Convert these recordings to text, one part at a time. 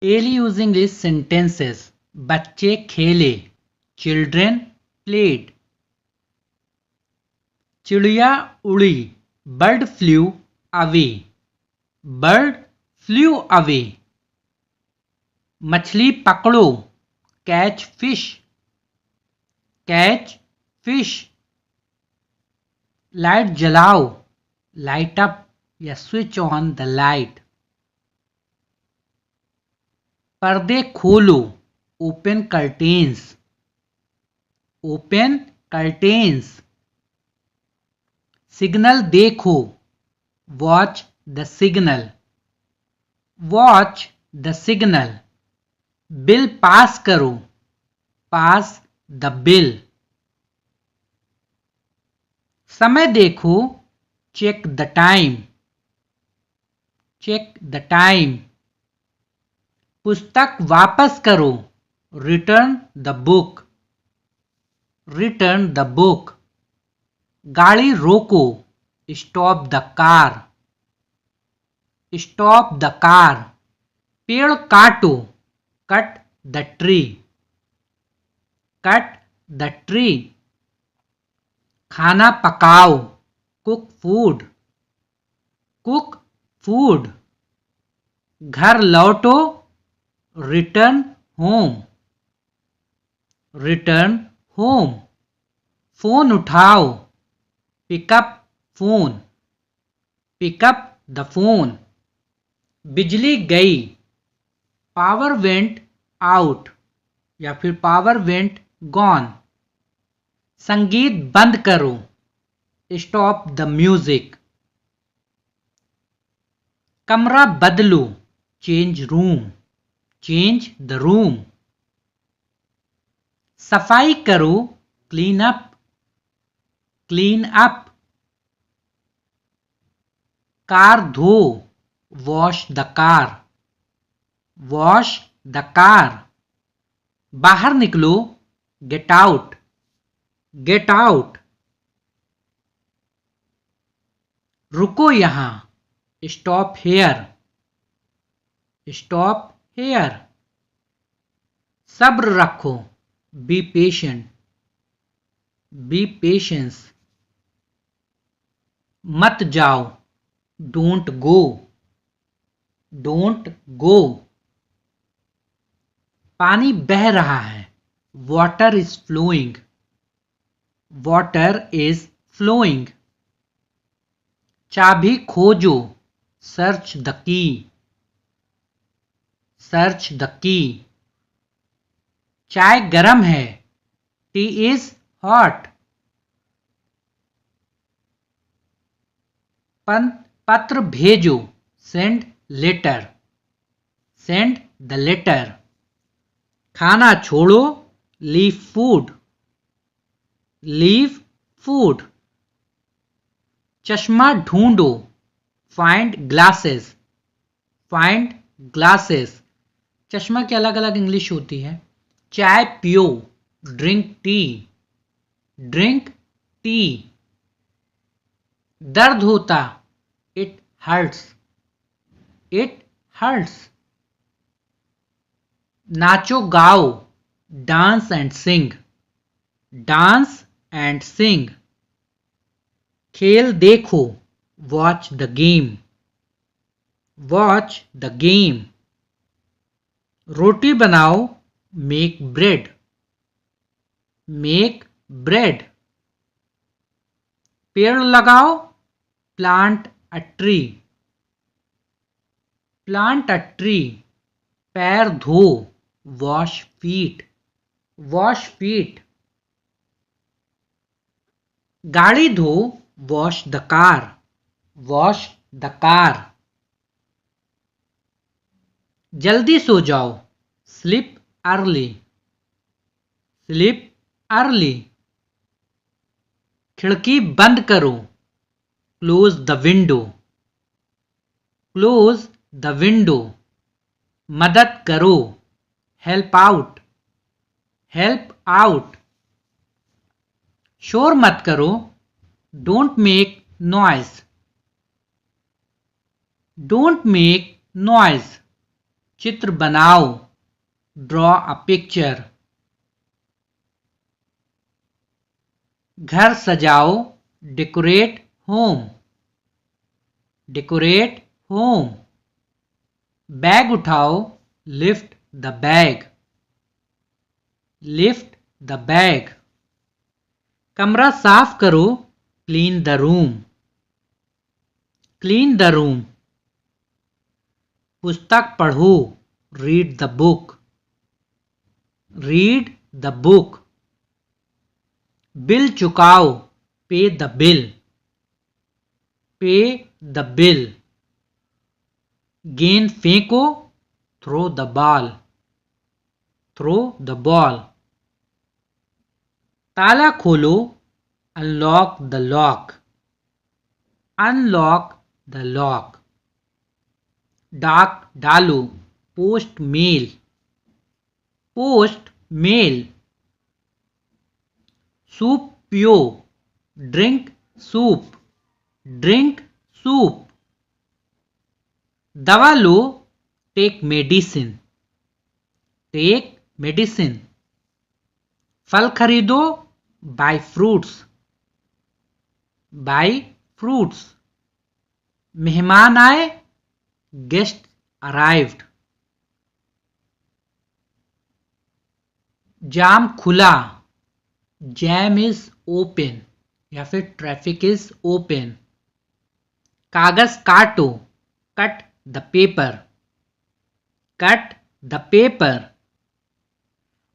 Daily use English sentences. बच्चे खेले, children played. चिड़िया उड़ी, bird flew away, bird flew away. मछली पकड़ो, catch fish, catch fish. Light जलाओ, लाइट अप या स्विच ऑन द लाइट। पर्दे खोलो, open curtains, open curtains. Signal देखो, watch the signal, watch the signal. Bill pass करो, पास द बिल। समय देखो, check the time, check the time. पुस्तक वापस करो, return the book, return the book. गाड़ी रोको, stop the car, stop the car. पेड़ काटो, cut the tree, cut the tree. खाना पकाओ, कुक फूड, कुक फूड। घर लौटो, return home, return home. Phone उठाओ, pick up phone, pick up the phone. बिजली गई, पावर वेंट आउट या फिर पावर वेंट गॉन। संगीत बंद करो, स्टॉप द म्यूजिक। कमरा बदलो, change room, change the room. सफाई करो, clean up, clean up. Car धो, wash the car, wash the car. बाहर निकलो, गेट आउट, गेट आउट। रुको यहां, स्टॉप हेयर, स्टॉप हेयर। सब्र रखो, बी पेशेंट, बी पेशेंस। मत जाओ, डोंट गो, डोंट गो। पानी बह रहा है, water is flowing, water is flowing. चाबी खोजो, search the key, search the key. चाय गरम है, टी इज हॉट। पत्र भेजो, send letter, send the letter. खाना छोड़ो, लीव फूड, लीव फूड। चश्मा ढूंढो, फाइंड ग्लासेस, फाइंड ग्लासेस। चश्मा की अलग अलग इंग्लिश होती है। चाय पियो, ड्रिंक टी, ड्रिंक टी। दर्द होता, इट हर्ट्स, इट हर्ट्स। नाचो गाओ, dance and sing, dance and sing. खेल देखो, watch the game, watch the game. रोटी बनाओ, मेक ब्रेड, मेक ब्रेड। पेड़ लगाओ, plant a tree, plant a tree. पैर धो, वॉश फीट, वॉश फीट। गाड़ी धो, wash the car, wash the car. जल्दी सो जाओ, स्लीप अर्ली, स्लीप अर्ली। खिड़की बंद करो, close the window, close the window. मदद करो, हेल्प आउट, हेल्प आउट। शोर मत करो, don't make noise, don't make noise. चित्र बनाओ, ड्रॉ अ पिक्चर। घर सजाओ, decorate home, decorate home. Bag उठाओ, lift the bag, lift the bag. कमरा साफ करो, clean the room, clean the room. पुस्तक पढ़ो, read the book, read the book. Bill चुकाओ, pay the bill, pay the bill. गेंद फेंको, throw the ball, throw the ball. ताला खोलो, unlock the lock, unlock the lock. डाक डालो, post mail, post mail. Soup पियो, ड्रिंक सूप, ड्रिंक सूप। दवा लो, टेक मेडिसिन, टेक मेडिसिन। फल खरीदो, बाय फ्रूट्स, बाय फ्रूट्स। मेहमान आए, गेस्ट अराइव्ड। जाम खुला, जैम इज ओपन या फिर ट्रैफिक इज ओपन। कागज काटो, cut the paper, cut the paper.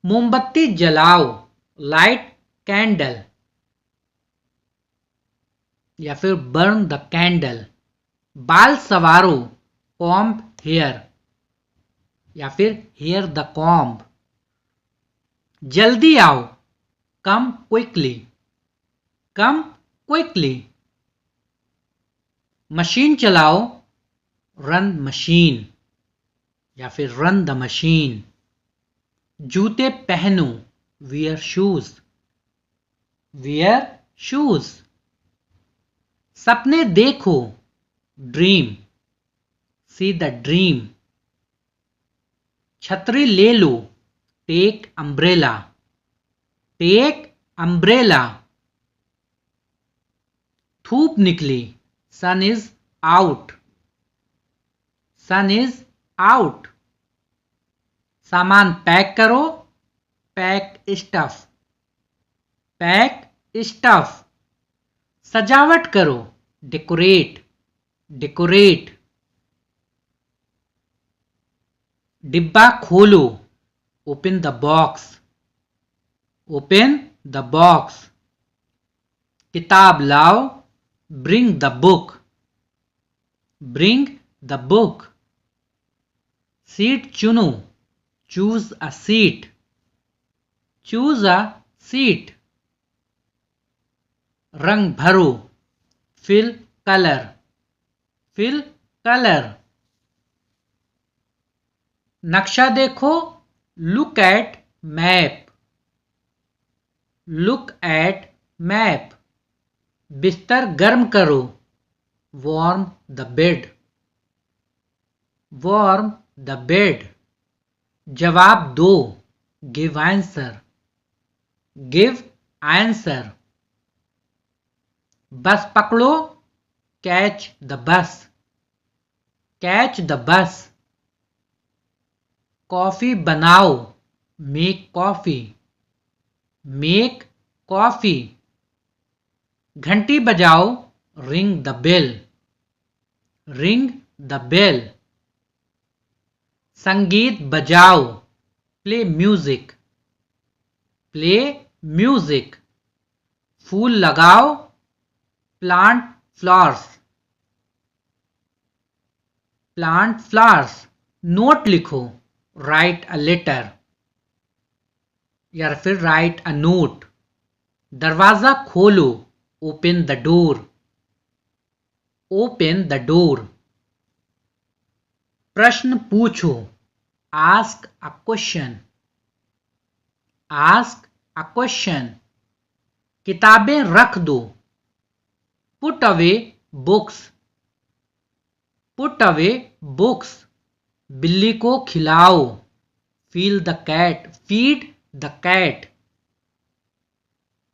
मोमबत्ती जलाओ, लाइट कैंडल या फिर बर्न द कैंडल। बाल संवारो, कॉम्ब हेयर या फिर हेयर द कॉम्ब। जल्दी आओ, कम क्विकली, कम क्विकली। मशीन चलाओ, रन मशीन या फिर रन द मशीन। जूते पहनो, वियर शूज, वियर शूज। सपने देखो, ड्रीम, सी द ड्रीम। छतरी ले लो, टेक अम्ब्रेला, टेक अम्ब्रेला। धूप निकली, sun is out, sun is out. सामान पैक करो, पैक स्टफ, पैक स्टफ। सजावट करो, डेकोरेट, डेकोरेट। डिब्बा खोलो, open the box, open the box. किताब लाओ, bring the book, bring the book. Seat चुनो, choose a seat, choose a seat. रंग भरो, फिल कलर, फिल कलर। नक्शा देखो, look at map, look at map. बिस्तर गर्म करो, warm the bed, warm the bed. जवाब दो, give answer, give answer. Bus पकड़ो, catch the bus, catch the bus. Coffee बनाओ, मेक कॉफी, मेक कॉफी। घंटी बजाओ, ring the bell, ring the bell. संगीत बजाओ, प्ले म्यूजिक, प्ले म्यूजिक। फूल लगाओ, plant flowers, plant flowers. Note लिखो, write a letter या फिर राइट अ नोट। दरवाजा खोलो, open the door, open the door. प्रश्न पूछो, ask a question, ask a question. किताबें रख दो, put away books, put away books. बिल्ली को खिलाओ, फीड द कैट।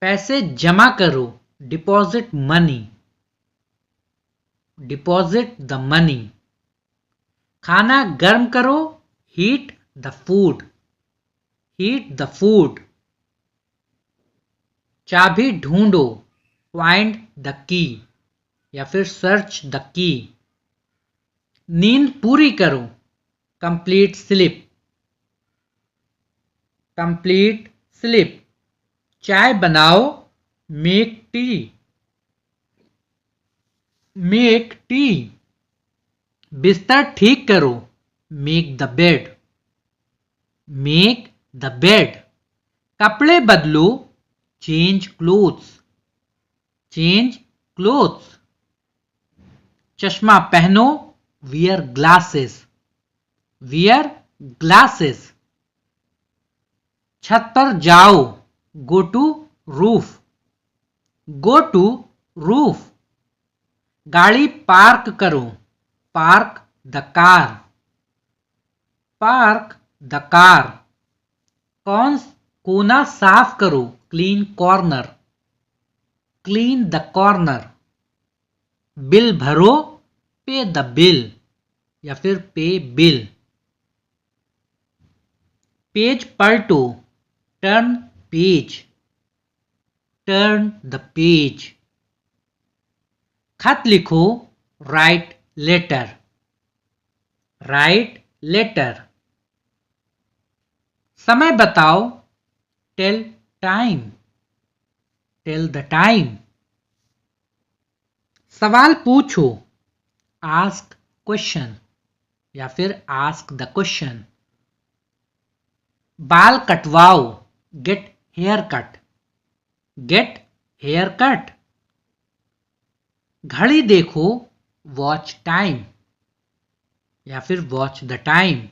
पैसे जमा करो, डिपॉजिट मनी। खाना गर्म करो, हीट द फूड। चाबी ढूंढो, फाइंड द की या फिर सर्च द की। नींद पूरी करो, कंप्लीट स्लिप। चाय बनाओ, मेक टी। बिस्तर ठीक करो, मेक द बेड। कपड़े बदलो, चेंज क्लोथ्स। चश्मा पहनो, वियर ग्लासेस। छत पर जाओ, गो टू रूफ। गाड़ी पार्क करो, पार्क द कार। कोना साफ करो, क्लीन द कॉर्नर। बिल भरो, पे द बिल या फिर पे बिल। पेज पलटो, टर्न द पेज। खत लिखो, राइट लेटर। समय बताओ, टेल द टाइम। सवाल पूछो, आस्क क्वेश्चन या फिर आस्क द क्वेश्चन। बाल कटवाओ, गेट हेयर कट। घड़ी देखो, वॉच टाइम या फिर वॉच द टाइम।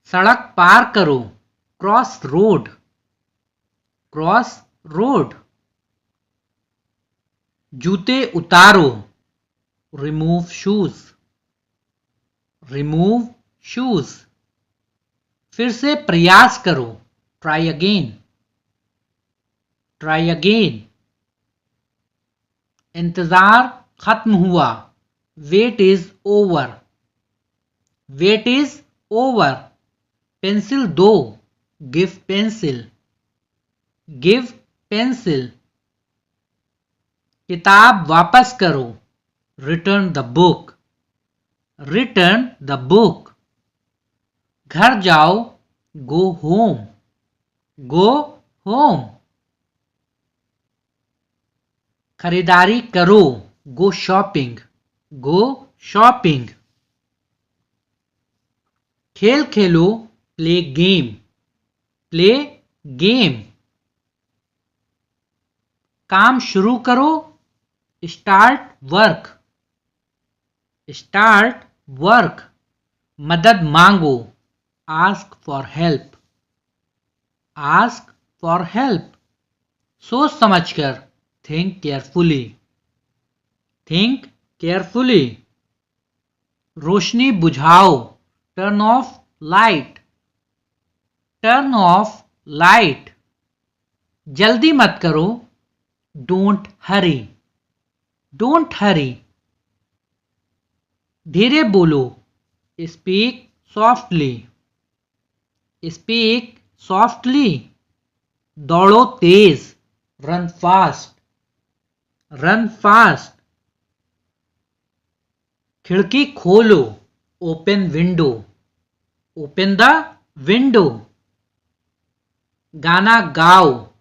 सड़क पार करो, क्रॉस रोड। जूते उतारो, रिमूव शूज। फिर से प्रयास करो, ट्राई अगेन। इंतजार खत्म हुआ, वेट इज ओवर। पेंसिल दो, गिव पेंसिल। किताब वापस करो, रिटर्न द बुक। घर जाओ, गो होम। खरीदारी करो, गो शॉपिंग। खेल खेलो, प्ले गेम। काम शुरू करो, स्टार्ट वर्क। मदद मांगो, आस्क फॉर हेल्प। सोच समझकर, थिंक केयरफुली। रोशनी बुझाओ, टर्न ऑफ लाइट। जल्दी मत करो, डोंट हरी। धीरे बोलो, स्पीक सॉफ्टली। दौड़ो तेज, रन फास्ट। खिड़की खोलो, ओपन द विंडो। गाना गाओ,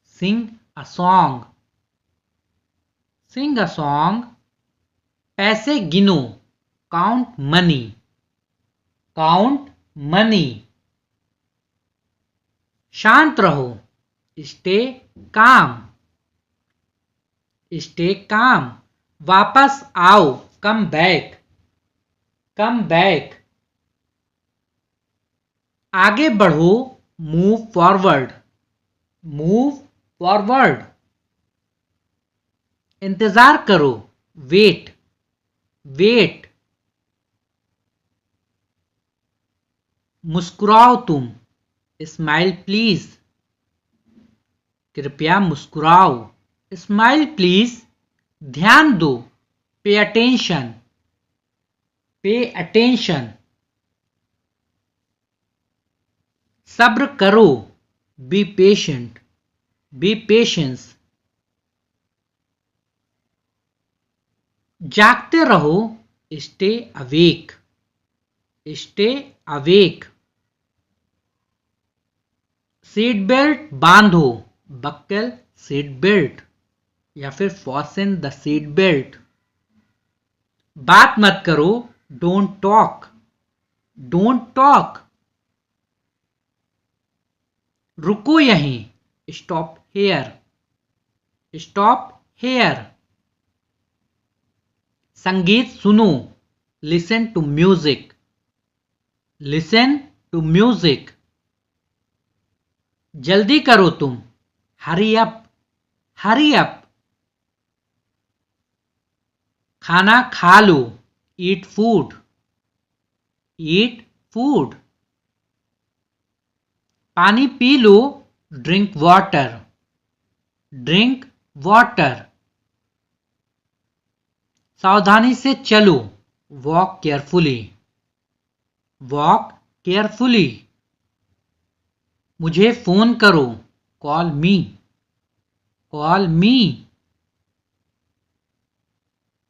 सिंग अ सॉन्ग। पैसे गिनो, काउंट मनी। शांत रहो, स्टे काम। वापस आओ, कम बैक। आगे बढ़ो, मूव फॉरवर्ड। इंतजार करो, वेट। मुस्कुराओ तुम, स्माइल प्लीज, कृपया मुस्कुराओ, स्माइल प्लीज, ध्यान दो, पे अटेंशन, पे अटेंशन, सब्र करो, बी पेशेंट, बी पेशेंस, जागते रहो, stay awake, stay awake, seat belt बांधो, बक्कल सीट बेल्ट या फिर फॉसन द सीट बेल्ट, बात मत करो, डोंट टॉक, डोंट टॉक, रुको यहीं, स्टॉप हेयर, स्टॉप हेयर, संगीत सुनो, listen to music, listen to music, जल्दी करो तुम, हरी अप, हरी अप, खाना खा लो, ईट फूड, ईट फूड, पानी पी लो, ड्रिंक वाटर, ड्रिंक वाटर, सावधानी से चलो, वॉक केयरफुली, वॉक केयरफुली, मुझे फोन करो, कॉल मी, कॉल मी,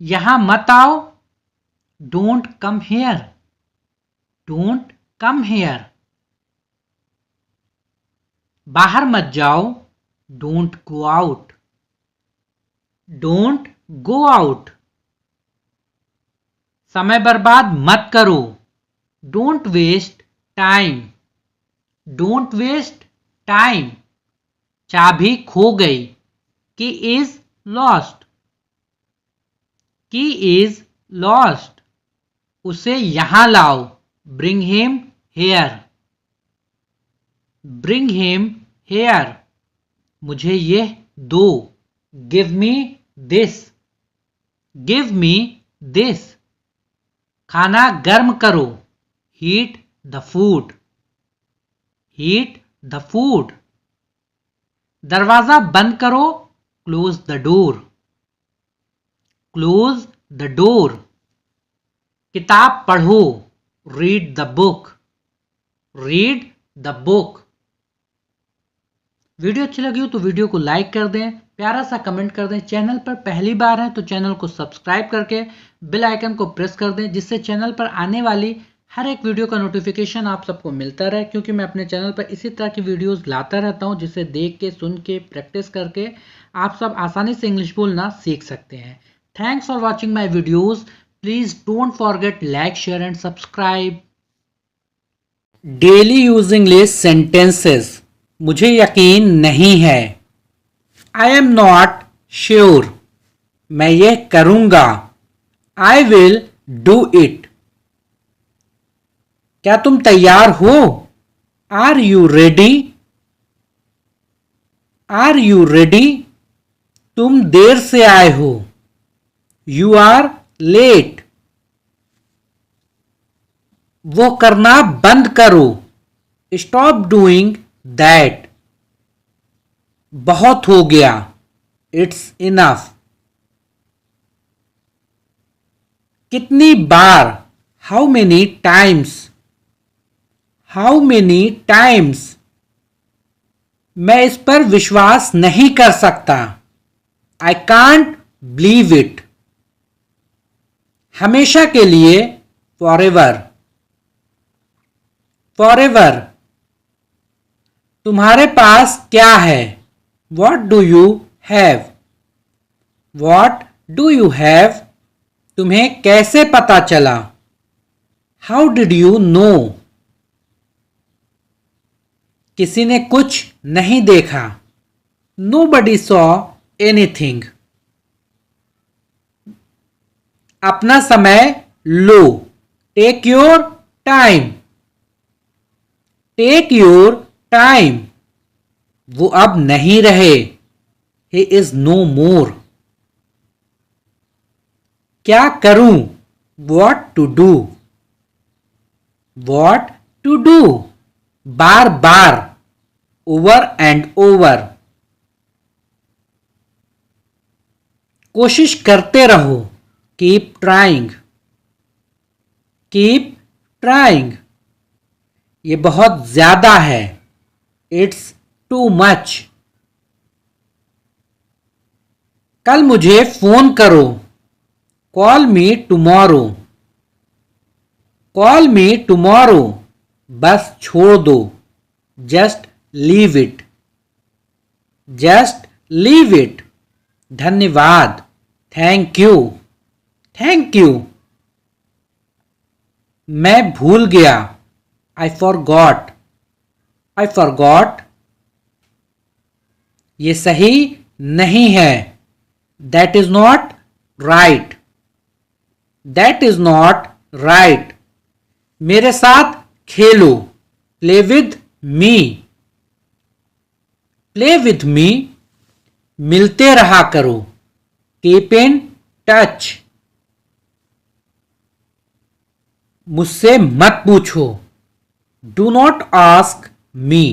यहां मत आओ, don't come here, don't come here, बाहर मत जाओ, don't go out, don't go out, समय बर्बाद मत करो, don't waste time, don't waste time, चाबी खो गई, की इज लॉस्ट, की इज लॉस्ट, उसे यहां लाओ, bring him hair, bring him hair, मुझे यह दो, give me this, give me this, खाना गर्म करो, heat the food, heat the food, दरवाजा बंद करो, close the door, close the door, किताब पढ़ो, read the book, read the book, video अच्छी लगी हो तो वीडियो को लाइक कर दें, प्यारा सा कमेंट कर दें, चैनल पर पहली बार हैं तो चैनल को सब्सक्राइब करके बेल आइकन को प्रेस कर दें, जिससे चैनल पर आने वाली हर एक वीडियो का नोटिफिकेशन आप सबको मिलता रहे, क्योंकि मैं अपने चैनल पर इसी तरह की वीडियोस लाता रहता हूं, जिसे देख के, सुन के, प्रैक्टिस करके आप सब आसानी से इंग्लिश बोलना सीख सकते हैं। Thanks for watching my videos, please don't forget like, share and subscribe. Daily use English sentences, मुझे यकीन नहीं है, आई एम नॉट श्योर, मैं यह करूंगा, आई विल डू इट, क्या तुम तैयार हो, are you ready, are you ready, तुम देर से आए हो, यू आर लेट, वो करना बंद करो, स्टॉप डूइंग दैट, बहुत हो गया, इट्स इनफ, कितनी बार, how many times, how many times, मैं इस पर विश्वास नहीं कर सकता, आई कांट बिलीव इट, हमेशा के लिए, फॉर एवर, फॉर एवर, तुम्हारे पास क्या है, what do you have, what do you have, तुम्हें कैसे पता चला, हाउ डिड यू नो, किसी ने कुछ नहीं देखा, नोबडी सॉ एनीथिंग, अपना समय लो, take your time, take your time, वो अब नहीं रहे, ही इज नो मोर, क्या करूं, what to do, what to do, बार बार, ओवर एंड ओवर। कोशिश करते रहो, कीप ट्राइंग, कीप ट्राइंग। ये बहुत ज्यादा है, इट्स टू मच। कल मुझे फोन करो, call me tomorrow, call me tomorrow. बस छोड़ दो, just leave it, just leave it. धन्यवाद, थैंक यू, थैंक यू। मैं भूल गया, आई फॉरगॉट, आई फॉरगॉट। ये सही नहीं है, that is not right, that is not right. मेरे साथ खेलो, play with me, play with me. मिलते रहा करो, कीप इन टच। मुझसे मत पूछो, डू नॉट आस्क मी।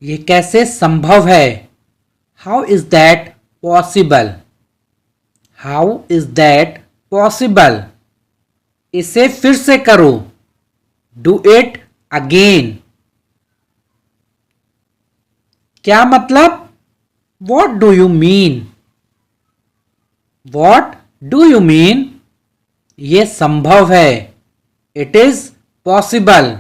ये कैसे संभव है, how is that possible, how is that possible. इसे फिर से करो, डू इट अगेन। क्या मतलब, what do you mean, what do you mean. ये संभव है, इट इज पॉसिबल।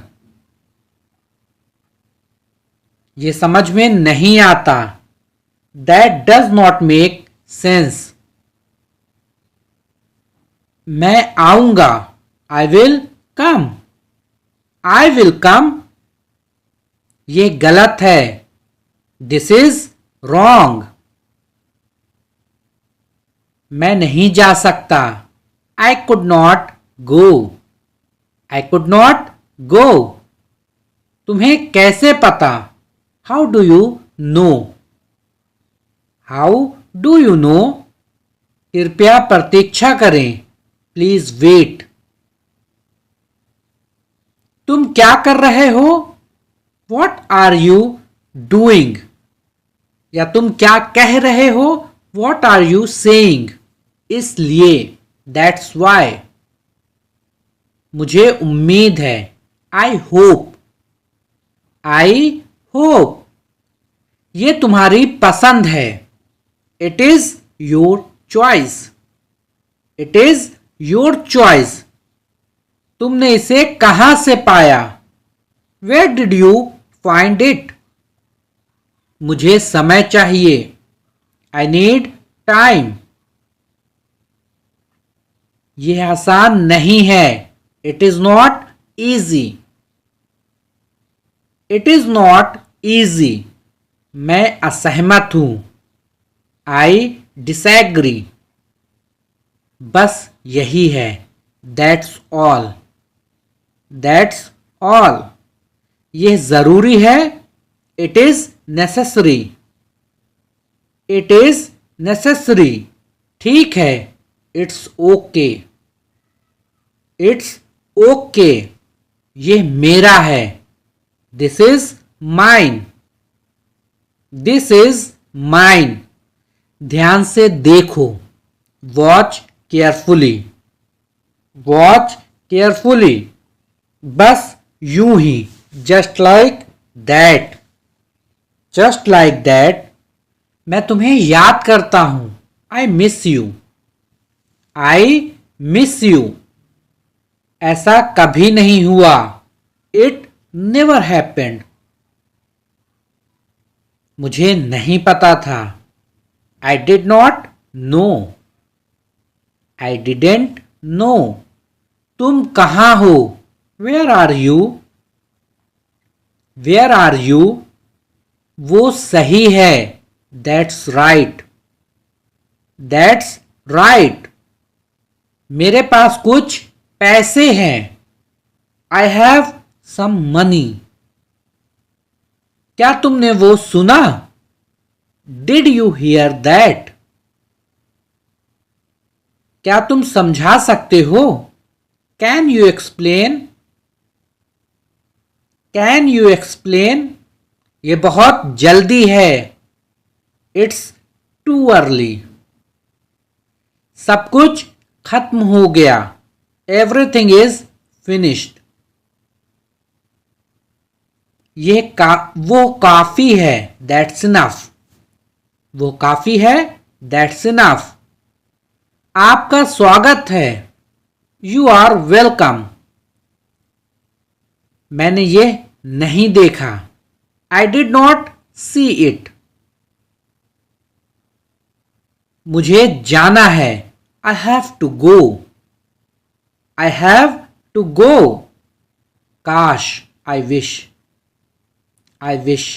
ये समझ में नहीं आता, that does not make sense. मैं आऊंगा, I will come, I will come. ये गलत है, दिस इज रॉन्ग। मैं नहीं जा सकता, I could not go, I could not go. तुम्हें कैसे पता, how do you know, how do you know. कृपया प्रतीक्षा करें, प्लीज वेट। तुम क्या कर रहे हो, वॉट आर यू डूइंग। या तुम क्या कह रहे हो, वॉट आर यू सेइंग। इसलिए, दैट्स वाई। मुझे उम्मीद है, आई होप, आई होप। ये तुम्हारी पसंद है, it is your choice, it is your choice. तुमने इसे कहां से पाया, where did you find it. मुझे समय चाहिए, आई नीड टाइम। यह आसान नहीं है, it is not easy, it is not easy. मैं असहमत हूं, आई डिसएग्री। बस यही है, दैट्स ऑल, दैट्स ऑल। यह जरूरी है, it is necessary, it is necessary. ठीक है, इट्स ओके, इट्स ओके। यह मेरा है, this is mine, this is mine. ध्यान से देखो, वॉच केयरफुली, वॉच केयरफुली। बस यूं ही, just like that, just like that. मैं तुम्हें याद करता हूं, I miss you, I miss you. ऐसा कभी नहीं हुआ, इट नेवर हैपेंड। मुझे नहीं पता था, I did not know, I didn't know. तुम कहां हो, where are you, where are you. वो सही है, दैट्स राइट, दैट्स राइट। मेरे पास कुछ पैसे हैं, आई हैव सम मनी। क्या तुमने वो सुना, डिड यू हियर दैट। क्या तुम समझा सकते हो, can you explain, can you explain, ये बहुत जल्दी है, इट्स टू अर्ली, सब कुछ खत्म हो गया, एवरीथिंग इज फिनिश्ड, वो काफी है, दैट्स इनफ, वो काफी है, दैट्स इनफ, आपका स्वागत है, यू आर वेलकम, मैंने ये नहीं देखा, I did not see it, मुझे जाना है, I have to go, I have to go, काश, आई विश, आई विश,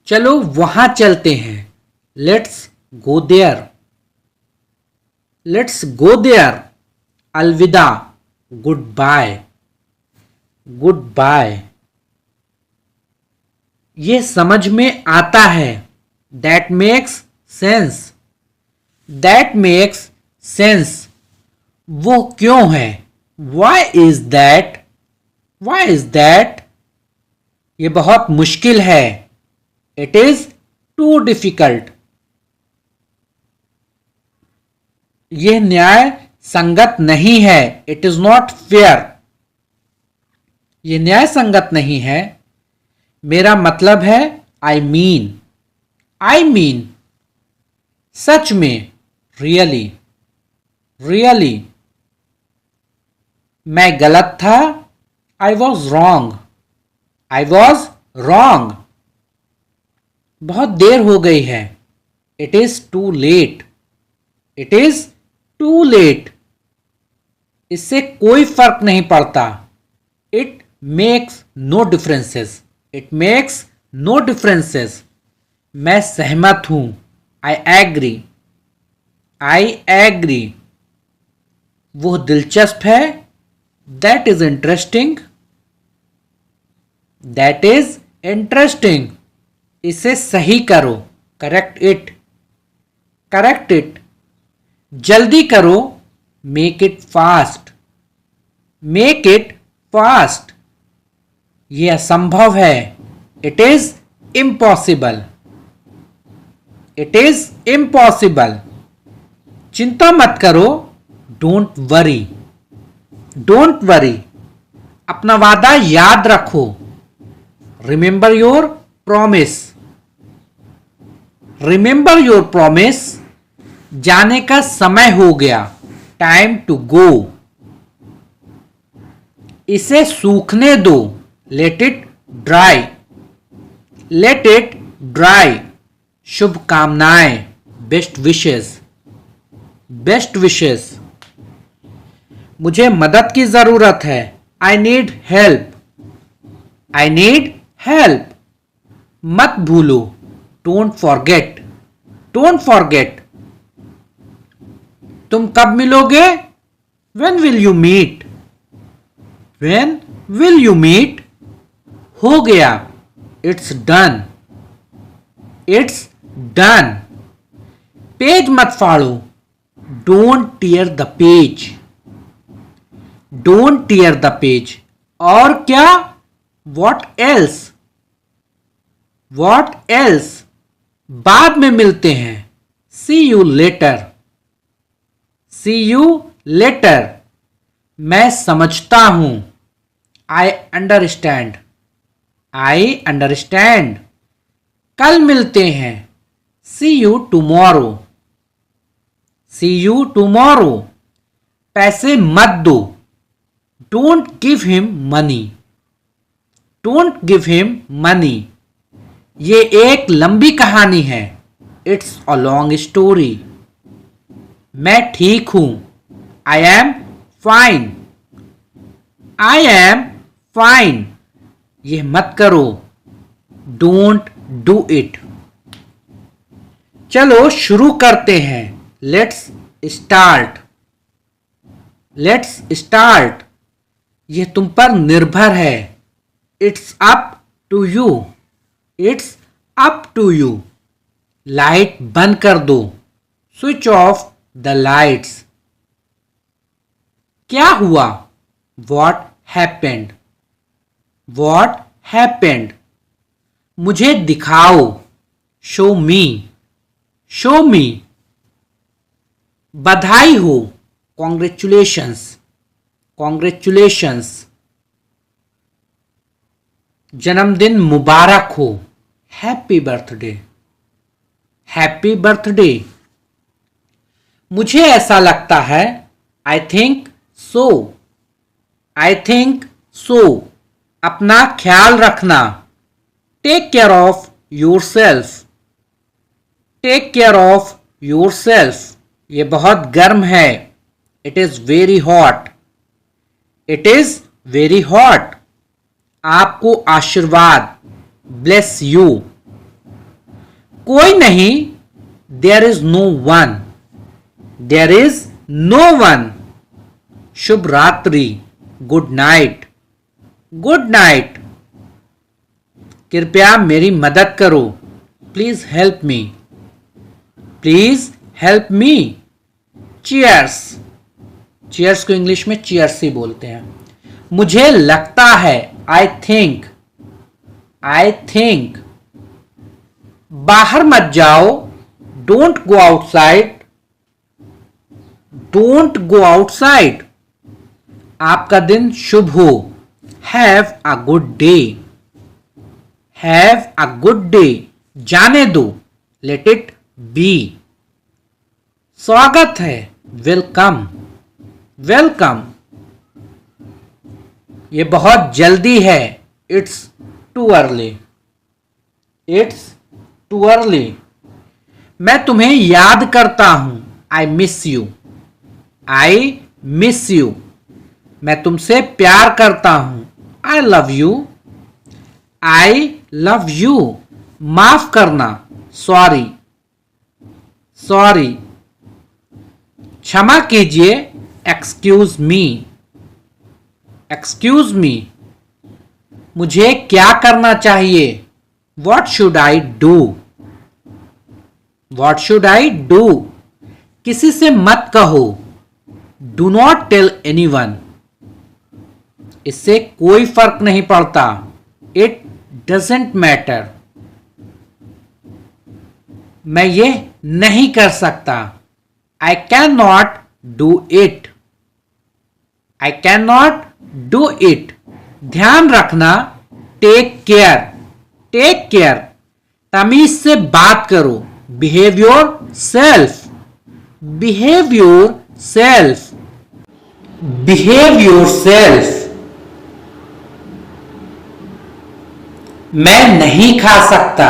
चलो वहां चलते हैं, let's go there, let's go there, अलविदा, गुड बाय, गुड बाय, ये समझ में आता है, that makes sense, that makes sense, वो क्यों है, why is that, why is that, ये बहुत मुश्किल है, इट इज टू डिफिकल्ट, यह न्याय संगत नहीं है, इट इज नॉट फेयर, यह न्याय संगत नहीं है, मेरा मतलब है, आई मीन, आई मीन, सच में, रियली, रियली, मैं गलत था, I was wrong, I was wrong, बहुत देर हो गई है, it is too late, it is too late, इससे कोई फर्क नहीं पड़ता, it makes no differences, it makes no differences, मैं सहमत हूं, आई एग्री, आई एग्री, वो दिलचस्प है, that is interesting, that is interesting, इसे सही करो, करेक्ट इट, करेक्ट इट, जल्दी करो, make it fast, make it fast, यह असंभव है, it is impossible, it is impossible, चिंता मत करो, डोंट वरी, डोंट वरी, अपना वादा याद रखो, remember your promise, remember your promise, जाने का समय हो गया, टाइम टू गो, इसे सूखने दो, let it dry, let it dry, शुभकामनाएं, बेस्ट विशेस, बेस्ट विशेस, मुझे मदद की जरूरत है, I need help, I need help, मत भूलो, डोंट फॉरगेट, डोंट फॉरगेट, तुम कब मिलोगे, when will you meet, when will you meet, हो गया, इट्स डन, इट्स डन, पेज मत फाड़ो, don't tear the page, don't tear the page, और क्या, वॉट एल्स, वॉट एल्स, बाद में मिलते हैं, see you later, see you later, मैं समझता हूं, आई अंडरस्टैंड, आई अंडरस्टैंड, कल मिलते हैं, see you tomorrow, see you tomorrow, पैसे मत दो, don't give him money, don't give him money, ये एक लंबी कहानी है, इट्स अ लॉन्ग स्टोरी, मैं ठीक हूं, I am fine, I am fine, ये मत करो, डोंट डू इट, चलो शुरू करते हैं, लेट्स स्टार्ट, लेट्स स्टार्ट, ये तुम पर निर्भर है, it's up to you, it's up to you, light बंद कर दो, स्विच ऑफ द लाइट्स, क्या हुआ? What happened? What happened? मुझे दिखाओ। Show me. Show me. बधाई हो। Congratulations. Congratulations. जन्मदिन मुबारक हो। Happy birthday. Happy birthday. मुझे ऐसा लगता है। I think so. I think so. अपना ख्याल रखना। Take care of yourself. Take care of yourself. ये बहुत गर्म है। It is very hot. It is very hot. आपको आशीर्वाद। Bless you. कोई नहीं। There is no one. There is no one. शुभ रात्रि। Good night. Good night. कृपया मेरी मदद करो। Please help me. Please help me. Cheers. Cheers को इंग्लिश में cheers ही बोलते हैं। मुझे लगता है। I think. I think. बाहर मत जाओ। Don't go outside. Don't go outside. आपका दिन शुभ हो। Have a good day. Have a good day. जाने दो। Let it be. स्वागत है। Welcome. Welcome. ये बहुत जल्दी है। It's too early. It's too early. मैं तुम्हें याद करता हूं। I miss you. I miss you. मैं तुमसे प्यार करता हूं। I love you. I love you. माफ करना। Sorry. Sorry. क्षमा कीजिए। Excuse me. Excuse me. मुझे क्या करना चाहिए? What should I do? What should I do? किसी से मत कहो। Do not tell anyone. इससे कोई फर्क नहीं पड़ता। It doesn't matter. मैं ये नहीं कर सकता। I cannot do it. I cannot do it. ध्यान रखना। Take care. Take care. तमीज से बात करो। Behave yourself. Behave yourself. Behave yourself. मैं नहीं खा सकता।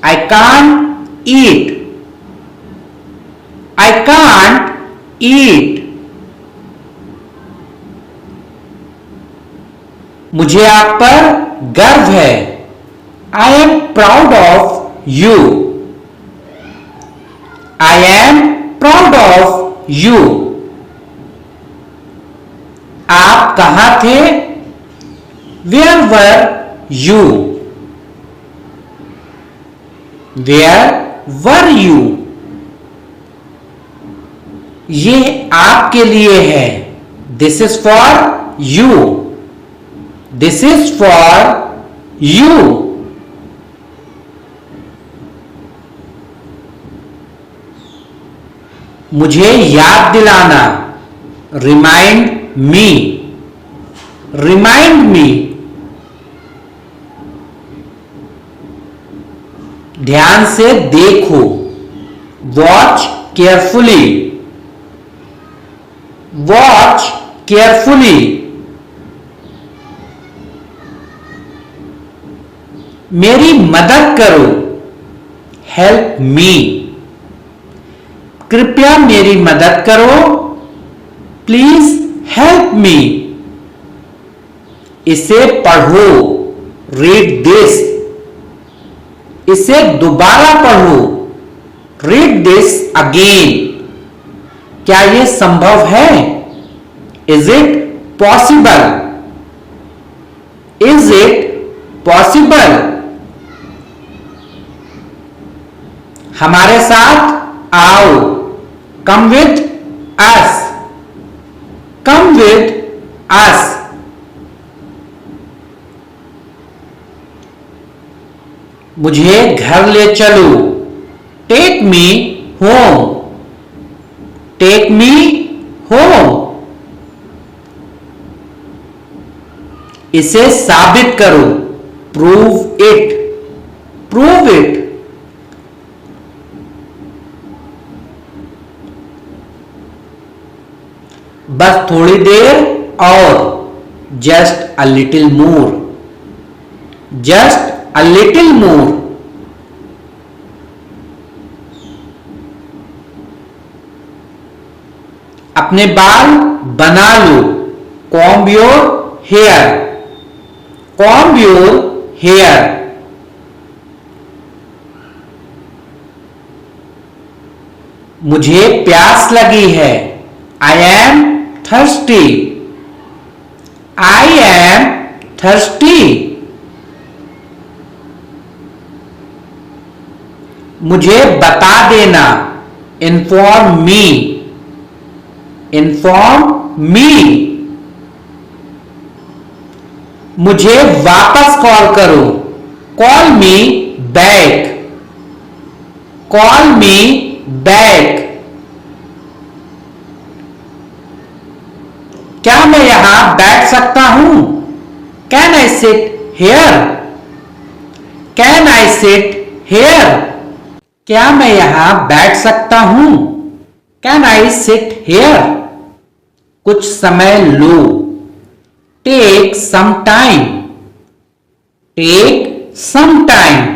I can't eat. I can't eat. मुझे आप पर गर्व है। I am proud of you. I am proud of you. आप कहां थे? Where were you? Where were you? ये आपके लिए है। This is for you. This is for you. मुझे याद दिलाना। Remind me. Remind me. ध्यान से देखो। Watch carefully. Watch carefully. मेरी मदद करो। Help me. कृपया मेरी मदद करो। Please help me. इसे पढ़ो। Read this. इसे दोबारा पढ़ो। Read this again. क्या यह संभव है? Is it possible? Is it possible? हमारे साथ आओ। Come with us. Come with us, मुझे घर ले चलो, take me home, take me home, इसे साबित करो, प्रूव इट, प्रूव इट, बस थोड़ी देर और, just a little more, just a little more, अपने बाल बना लो, comb your hair, comb your hair, मुझे प्यास लगी है, I am thirsty, I am thirsty, मुझे बता देना, इन्फॉर्म मी, इन्फॉर्म मी, मुझे वापस कॉल करो, call me back, call me back, क्या मैं यहां बैठ सकता हूं, can I sit here, can I sit here, क्या मैं यहां बैठ सकता हूं, कैन आई सिट हेयर, कुछ समय लो, take some time, take some time,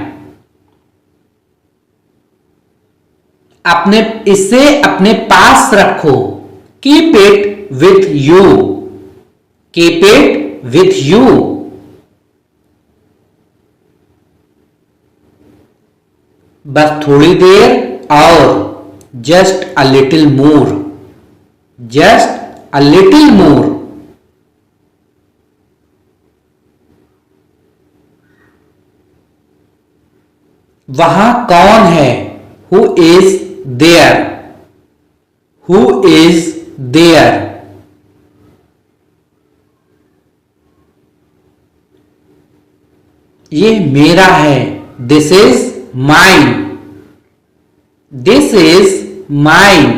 इसे अपने पास रखो, keep it with you, keep it with you, बस थोड़ी देर और, just a little more, just a little more, वहां कौन है, who is there, who is there, ये मेरा है, this is mine, this is mine,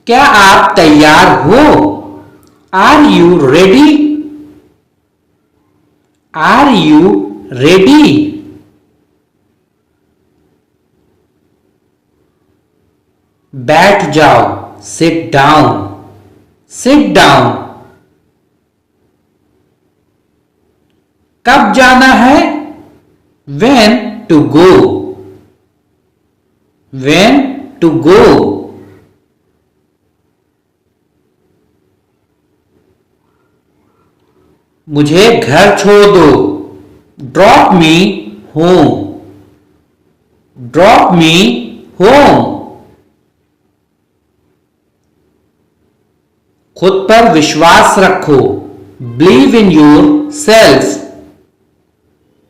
क्या आप तैयार हो, are you ready, are you ready, बैठ जाओ, सिट डाउन, सिट डाउन, कब जाना है, when to go, when to go, मुझे घर छोड़ दो, drop me home, drop me home, खुद पर विश्वास रखो, believe in your self,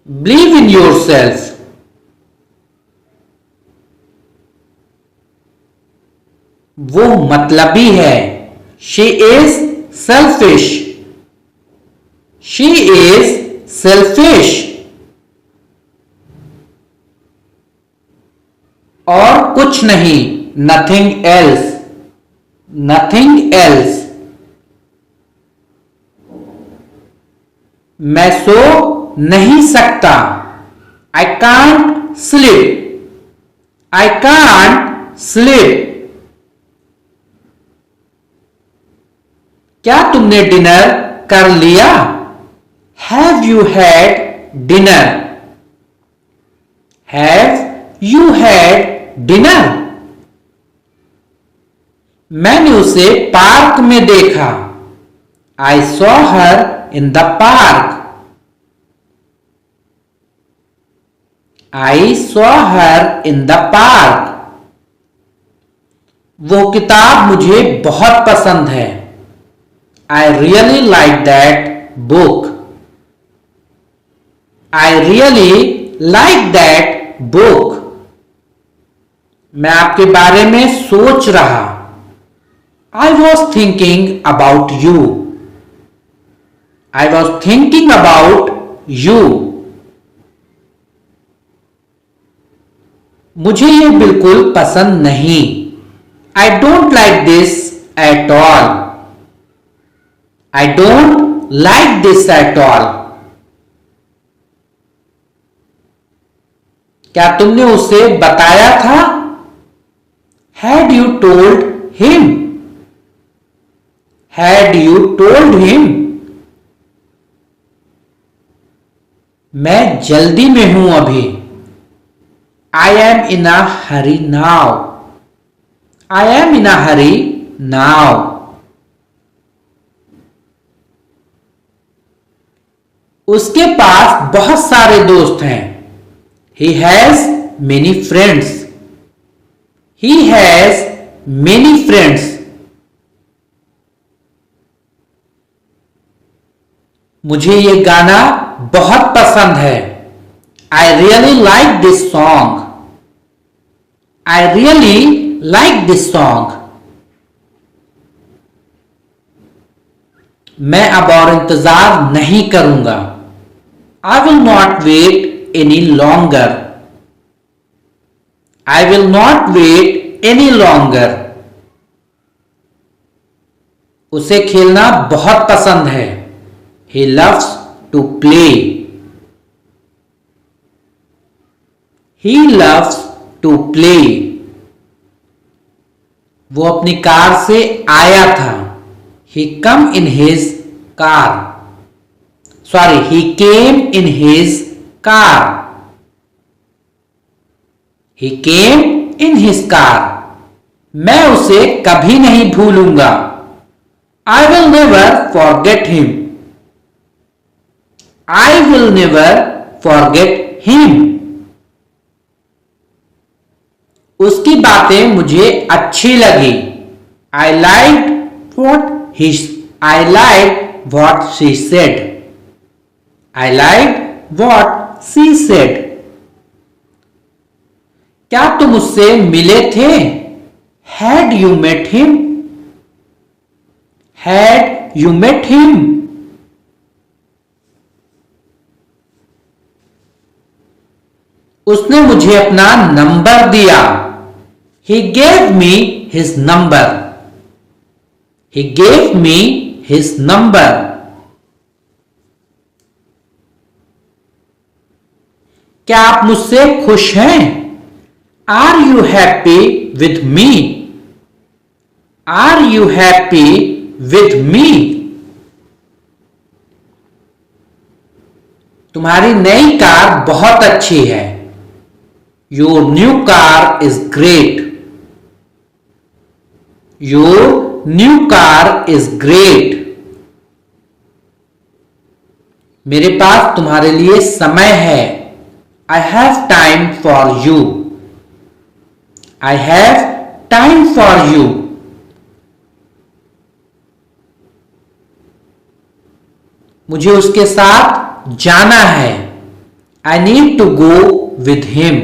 believe in your self, वो मतलबी है, she is selfish, she is selfish, और कुछ नहीं, नथिंग एल्स, नथिंग एल्स, मैं सो नहीं सकता, I can't sleep, I can't sleep, क्या तुमने डिनर कर लिया, have you had dinner, have you had dinner, मैंने उसे पार्क में देखा, I saw her in the park, I saw her in the park, वो किताब मुझे बहुत पसंद है, I really like that book, I really like that book, मैं आपके बारे में सोच रहा। I was thinking about you. I was thinking about you. मुझे ये बिल्कुल पसंद नहीं। I don't like this at all. I don't like this at all. क्या तुमने उसे बताया था? Had you told him? Had you told him? मैं जल्दी में हूं अभी। I am in a hurry now. I am in a hurry now. उसके पास बहुत सारे दोस्त हैं। He has many friends. He has many friends. मुझे ये गाना बहुत पसंद है। I really like this song. I really like this song. मैं अब और इंतजार नहीं करूंगा। I will not wait any longer. I will not wait any longer. उसे खेलना बहुत पसंद है। He loves to play. He loves to play. वो अपनी कार से आया था। He come in his car. Sorry, he came in his car. He came in his car. मैं उसे कभी नहीं भूलूंगा। I will never forget him. I will never forget him. उसकी बातें मुझे अच्छी लगी। I liked what she said. I liked what she said. क्या तुम उससे मिले थे? Had you met him? Had you met him? उसने मुझे अपना नंबर दिया। He gave me his number. He gave me his number. क्या आप मुझसे खुश हैं? Are you happy with me? Are you happy with me? तुम्हारी नई कार बहुत अच्छी है। Your new car is great. Your new car is great. मेरे पास तुम्हारे लिए समय है। I have time for you. I have time for you. मुझे उसके साथ जाना है। I need to go with him.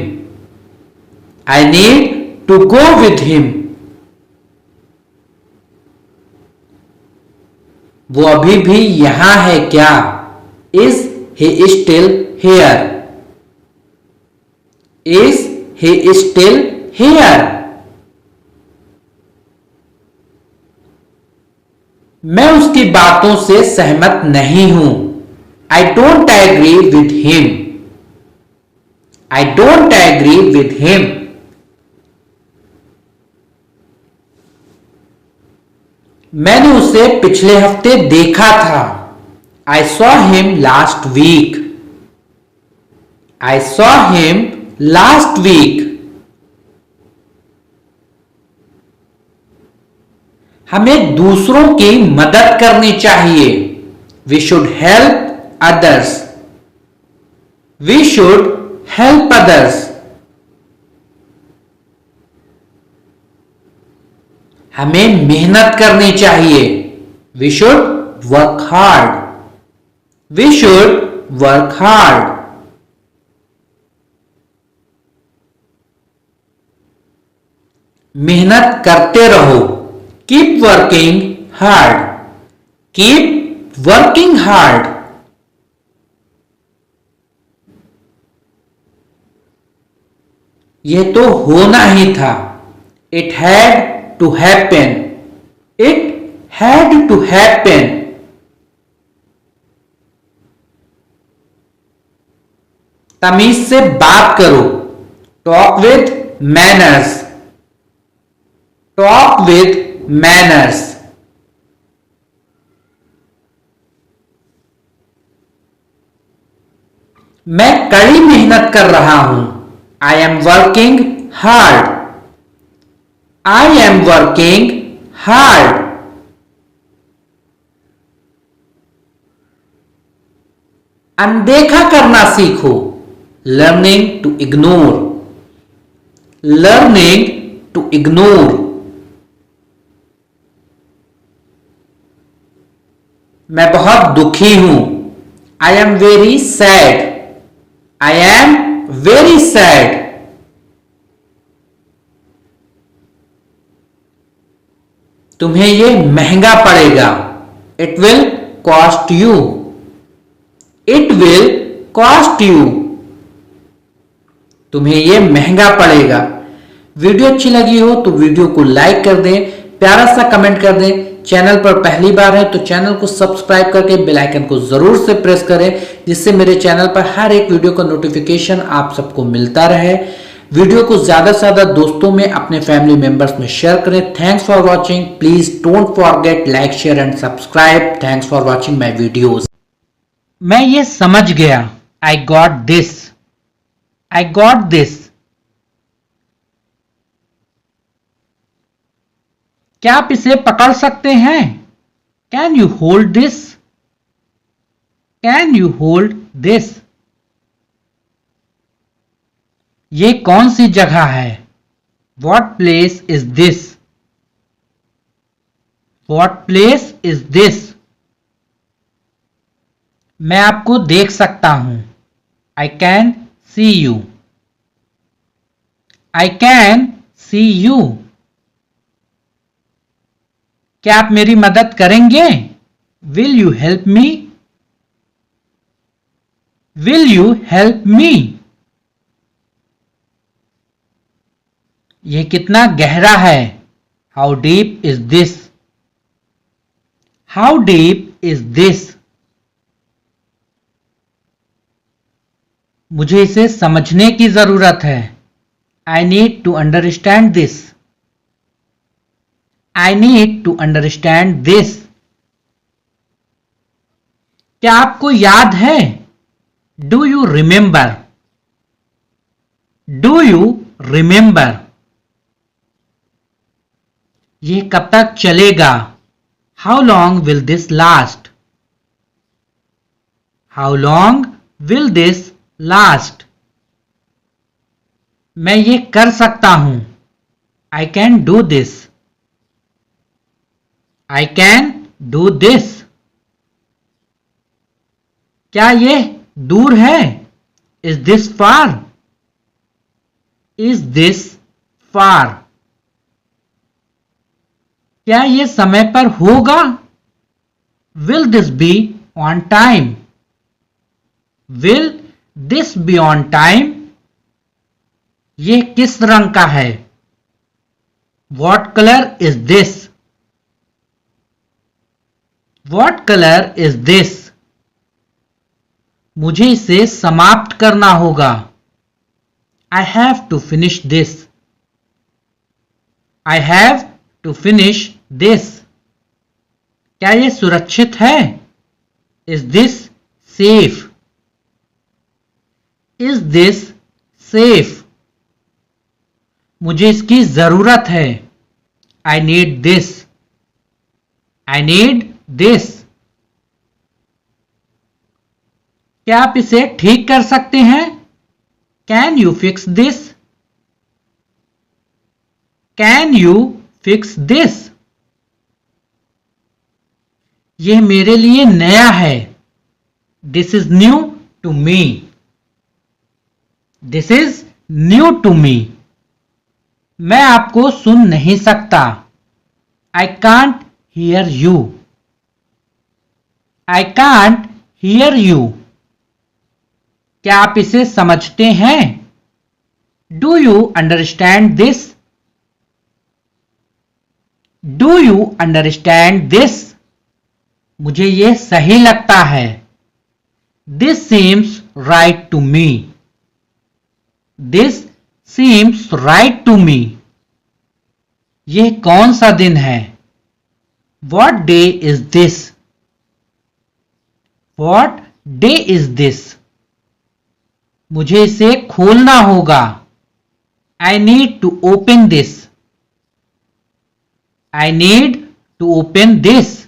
I need to go with him. वो अभी भी यहां है क्या? Is he still here? Is he still here? मैं उसकी बातों से सहमत नहीं हूं। I don't agree with him. I don't agree with him. मैंने उसे पिछले हफ्ते देखा था। I saw him last week. I saw him last week. हमें दूसरों की मदद करनी चाहिए। We should help others. We should help others. हमें मेहनत करनी चाहिए। We should work hard. We should work hard. मेहनत करते रहो। Keep working hard. Keep working hard. यह तो होना ही था। It had to happen. It had to happen. तमीज से बात करो। Talk with manners. Talk with manners. मैं कड़ी मेहनत कर रहा हूं। I am working hard. I am working hard. अनदेखा करना सीखो। Learning to ignore. Learning to ignore. मैं बहुत दुखी हूं। I am very sad. I am very sad. तुम्हें यह महंगा पड़ेगा। It will cost you. It will cost you. तुम्हें यह महंगा पड़ेगा। वीडियो अच्छी लगी हो तो वीडियो को लाइक कर दें, प्यारा सा कमेंट कर दें। चैनल पर पहली बार है तो चैनल को सब्सक्राइब करके बेल आइकन को जरूर से प्रेस करें, जिससे मेरे चैनल पर हर एक वीडियो का नोटिफिकेशन आप सबको मिलता रहे। वीडियो को ज्यादा से ज्यादा दोस्तों में, अपने फैमिली मेंबर्स में शेयर करें। Thanks for watching. Please don't forget like, share and subscribe. Thanks for watching my videos. मैं ये समझ गया। I got this. I got this. क्या आप इसे पकड़ सकते हैं? Can you hold this? Can you hold this? ये कौन सी जगह है? What place is this? What place is this? मैं आपको देख सकता हूं। I can see you. I can see you. क्या आप मेरी मदद करेंगे? Will you help me? Will you help me? यह कितना गहरा है? How deep is this? How deep is this? मुझे इसे समझने की जरूरत है। I need to understand this. I need to understand this. क्या आपको याद है? Do you remember? Do you remember? यह कब तक चलेगा? How long will this last? How long will this last? मैं ये कर सकता हूं। I can do this. I can do this. क्या यह दूर है? Is this far? Is this far? क्या यह समय पर होगा? Will this be on time? Will this be on time? यह किस रंग का है? What colour is this? What colour is this? मुझे इसे समाप्त करना होगा। I have to finish this. I have to finish this. क्या यह सुरक्षित है? Is this safe? Is this safe? मुझे इसकी जरूरत है। I need this. I need this. क्या आप इसे ठीक कर सकते हैं? Can you fix this? Can you fix this? यह मेरे लिए नया है। This is new to me. This is new to me. मैं आपको सुन नहीं सकता। I can't hear you. I can't hear you. क्या आप इसे समझते हैं? Do you understand this? Do you understand this? मुझे ये सही लगता है। This seems right to me. This seems right to me. यह कौन सा दिन है? What day is this? What day is this? मुझे इसे खोलना होगा। I need to open this. I need to open this.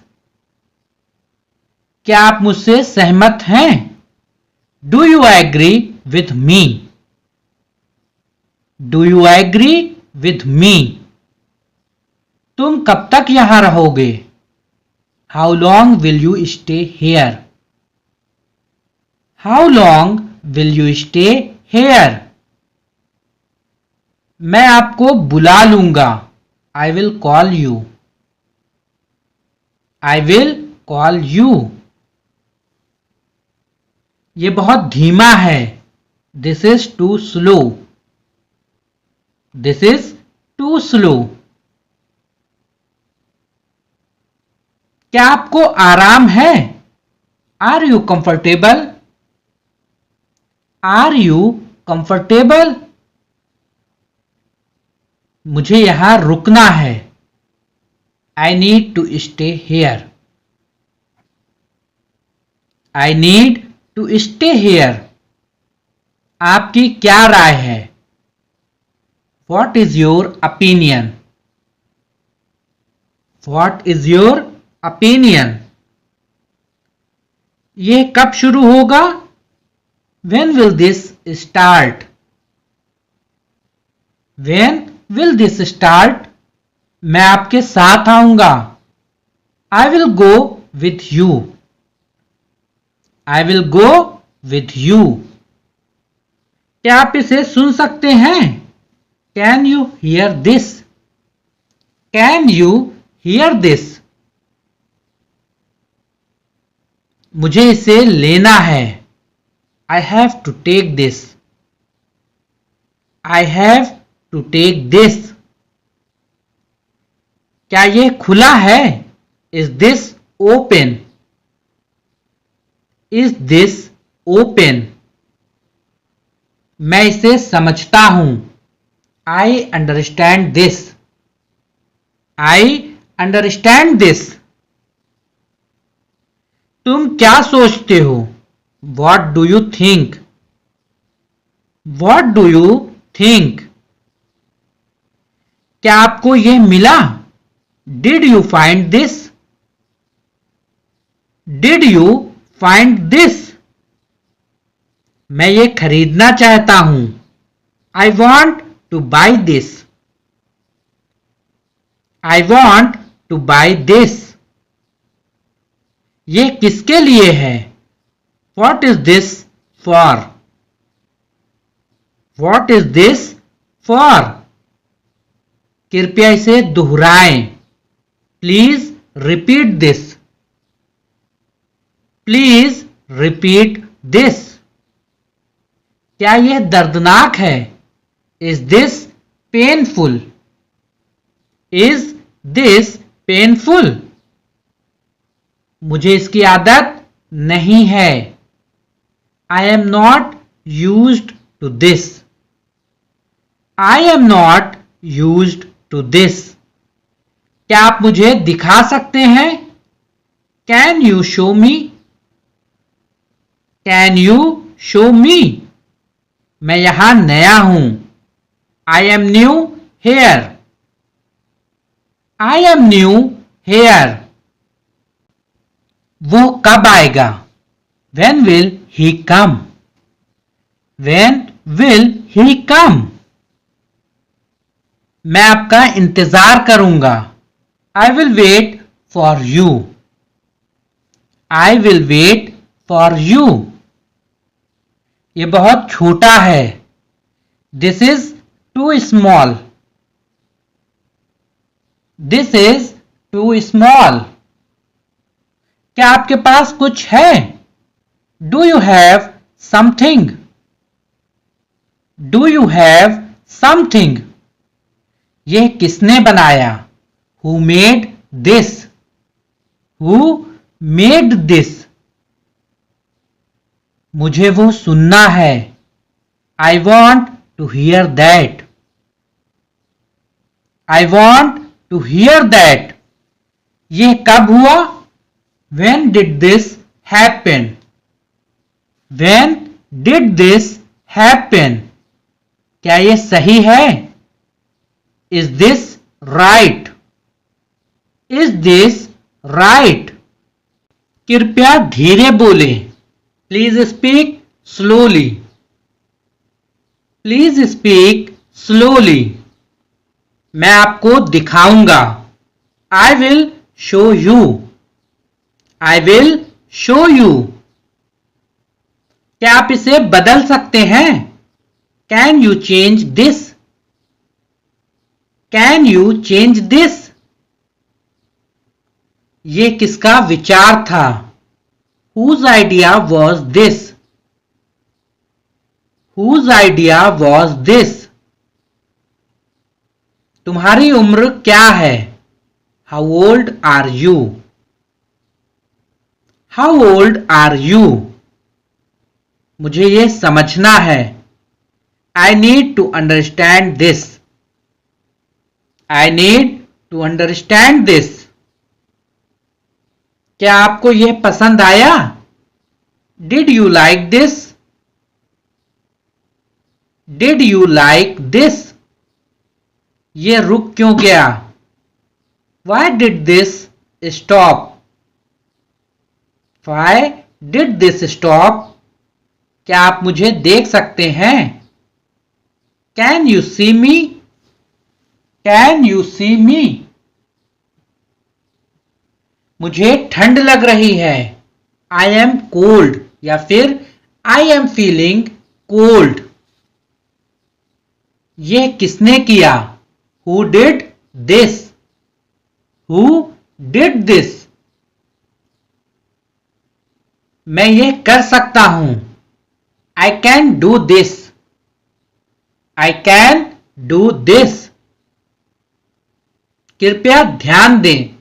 क्या आप मुझसे सहमत हैं? Do you agree with me? Do you agree with me? तुम कब तक यहां रहोगे? How long will you stay here? How long will you stay here? मैं आपको बुला लूंगा। I will call you. I will call you. ये बहुत धीमा है। This is too slow. This is too slow. क्या आपको आराम है? Are you comfortable? Are you comfortable? मुझे यहां रुकना है। I need to stay here. I need to stay here. आपकी क्या राय है? What is your opinion? What is your opinion? यह कब शुरू होगा? When will this start? When will this start? मैं आपके साथ आऊंगा। I will go with you. I will go with you. क्या आप इसे सुन सकते हैं? Can you hear this? Can you hear this? मुझे इसे लेना है। I have to take this. I have to take this. क्या यह खुला है? Is this open? Is this open? मैं इसे समझता हूं। I understand this. I understand this. तुम क्या सोचते हो? What do you think? What do you think? क्या आपको यह मिला? Did you find this? Did you find this? मैं ये खरीदना चाहता हूं। I want to buy this. I want to buy this. ये किसके लिए है? What is this for? What is this for? कृपया इसे दोहराएं। Please repeat this. Please repeat this. क्या यह दर्दनाक है? Is this painful? Is this painful? मुझे इसकी आदत नहीं है। I am not used to this. I am not used to this. क्या आप मुझे दिखा सकते हैं? Can you show me? Can you show me? मैं यहां नया हूं। I am new here. I am new here. वो कब आएगा? When will he come? When will he come? मैं आपका इंतजार करूंगा। I will wait for you. I will wait for you. ये बहुत छोटा है। This is too small. This is too small. क्या आपके पास कुछ है? Do you have something? Do you have something? यह किसने बनाया? Who made this? Who made this? मुझे वो सुनना है। I want to hear that. I want to hear that. यह कब हुआ? When did this happen? When did this happen? क्या ये सही है? Is this right? Is this right? कृपया धीरे बोले। Please speak slowly. Please speak slowly. मैं आपको दिखाऊंगा। I will show you. I will show you. क्या आप इसे बदल सकते हैं? Can you change this? Can you change this? ये किसका विचार था? Whose idea was this? Whose idea was this? तुम्हारी उम्र क्या है? How old are you? How old are you? मुझे ये समझना है। I need to understand this. I need to understand this. क्या आपको यह पसंद आया? Did you like this? Did you like this? ये रुक क्यों गया? Why did this stop? Why did this stop? क्या आप मुझे देख सकते हैं? Can you see me? Can you see me? मुझे ठंड लग रही है। I am cold या फिर I am feeling cold. ये किसने किया? Who did this? Who did this? मैं ये कर सकता हूं। I can do this. I can do this. कृपया ध्यान दें।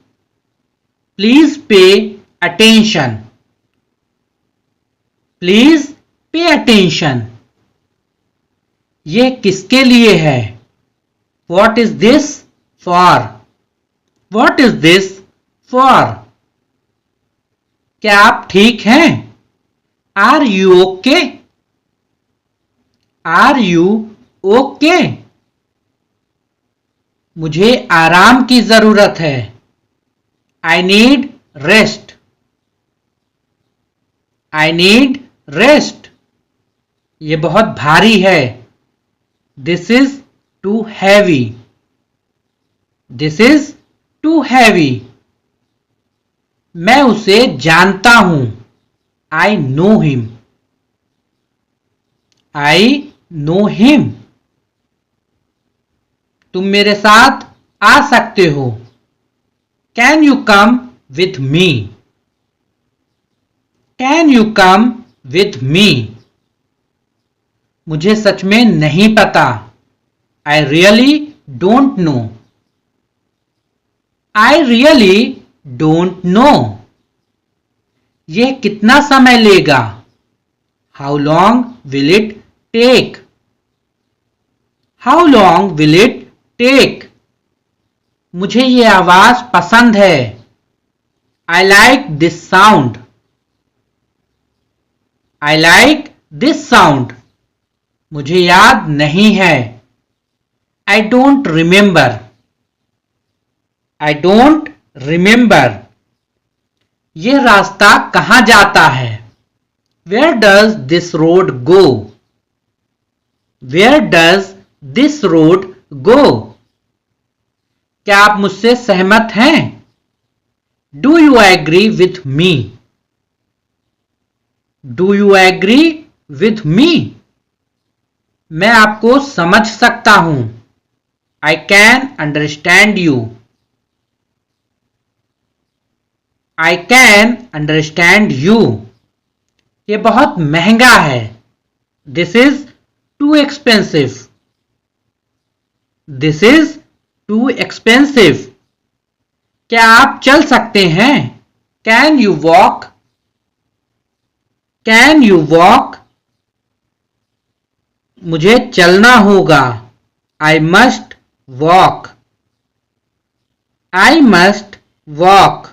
Please pay attention. Please pay attention. ये किसके लिए है? What is this for? What is this for? क्या आप ठीक हैं? Are you okay? Are you okay? मुझे आराम की जरूरत है। I need rest. I need rest. ये बहुत भारी है। This is too heavy. This is too heavy. मैं उसे जानता हूं। I know him. I know him. तुम मेरे साथ आ सकते हो। Can you come with me? Can you come with me? मुझे सच में नहीं पता। I really don't know. I really don't know. यह कितना समय लेगा? How long will it take? How long will it take? मुझे ये आवाज पसंद है। I like this sound. I like this sound. मुझे याद नहीं है। I don't remember. I don't remember. यह रास्ता कहाँ जाता है? Where does this road go? Where does this road go? क्या आप मुझसे सहमत हैं? Do you agree with me? Do you agree with me? मैं आपको समझ सकता हूं। I can understand you. I can understand you. ये बहुत महंगा है. This is too expensive. This is too expensive. क्या आप चल सकते हैं? Can you walk? Can you walk? मुझे चलना होगा. I must walk. I must walk.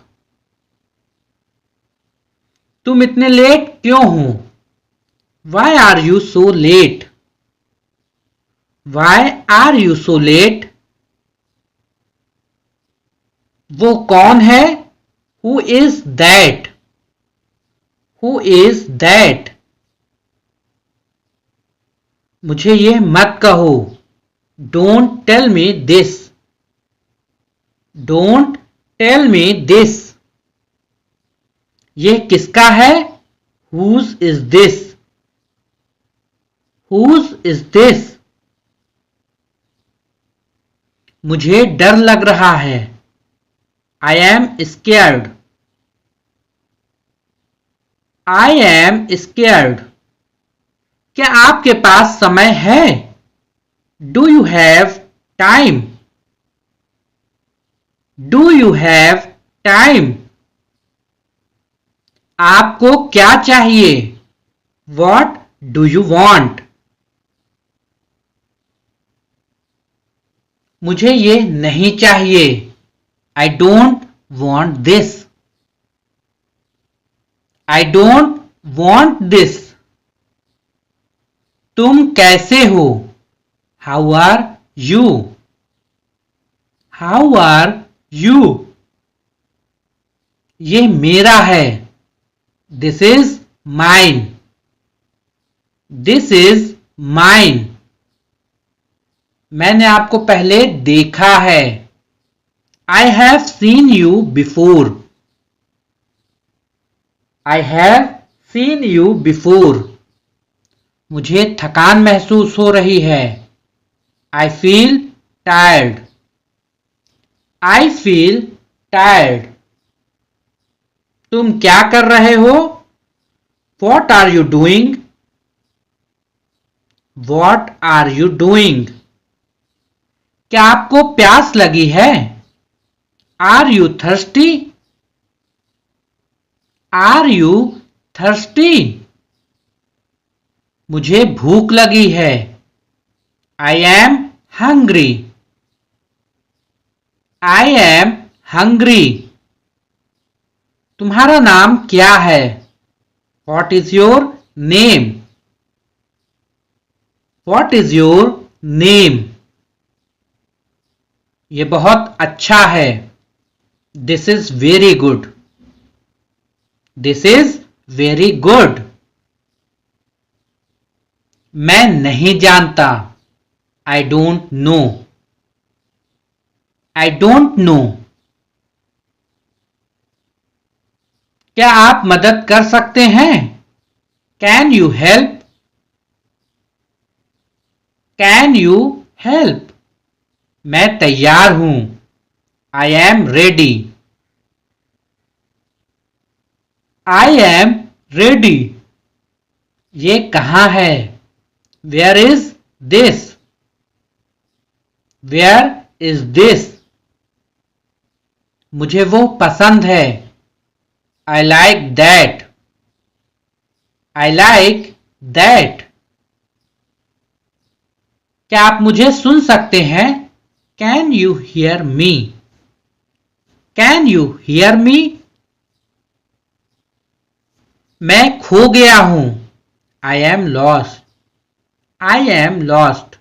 तुम इतने लेट क्यों हो? Why are you so late? Why are you so late? वो कौन है? Who is that? Who is that? मुझे ये मत कहो. Don't tell me this. Don't tell me this. ये किसका है? Whose is this? Whose is this? मुझे डर लग रहा है. I am scared. I am scared. क्या आपके पास समय है? Do you have time? Do you have time? आपको क्या चाहिए? What do you want? मुझे ये नहीं चाहिए. I don't want this. I don't want this. तुम कैसे हो? How are you? How are you? ये मेरा है. This is mine. This is mine. मैंने आपको पहले देखा है. I have seen you before. I have seen you before. मुझे थकान महसूस हो रही है. I feel tired. I feel tired. तुम क्या कर रहे हो? What are you doing? What are you doing? क्या आपको प्यास लगी है? Are you thirsty? Are you thirsty? मुझे भूख लगी है. I am hungry. I am hungry. तुम्हारा नाम क्या है? What is your name? What is your name? ये बहुत अच्छा है. This is very good. This is very good. मैं नहीं जानता. I don't know. I don't know. क्या आप मदद कर सकते हैं? Can you help? Can you help? मैं तैयार हूं. I am ready. I am ready. ये कहाँ है? Where is this? Where is this? मुझे वो पसंद है. I like that. I like that. क्या आप मुझे सुन सकते हैं? Can you hear me? Can you hear me? मैं खो गया हूं. I am lost. I am lost.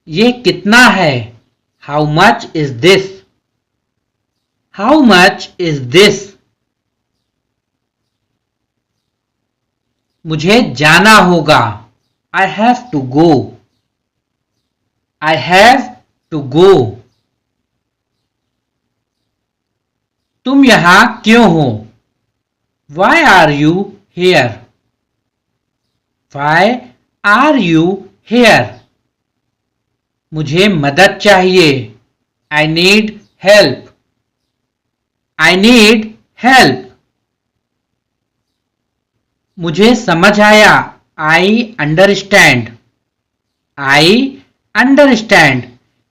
ये कितना है? How much is this? How much is this? मुझे जाना होगा. I have to go. I have to go. तुम यहां क्यों हो? Why are you here? Why are you here? मुझे मदद चाहिए. I need help. I need help. मुझे समझ आया. I understand. I understand.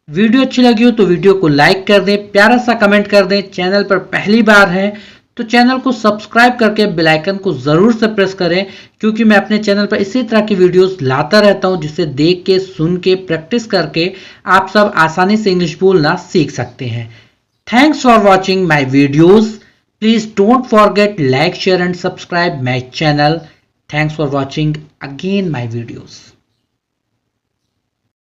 Video अच्छी लगी हो तो वीडियो को लाइक कर दें, प्यारा सा कमेंट कर दें. चैनल पर पहली बार है तो चैनल को सब्सक्राइब करके बेल आइकन को जरूर से प्रेस करें, क्योंकि मैं अपने चैनल पर इसी तरह की वीडियोस लाता रहता हूं जिसे देख के सुन के प्रैक्टिस करके आप सब आसानी से इंग्लिश बोलना सीख सकते हैं. Thanks for watching my videos. Please don't forget like, share and subscribe my channel. Thanks for watching again my videos.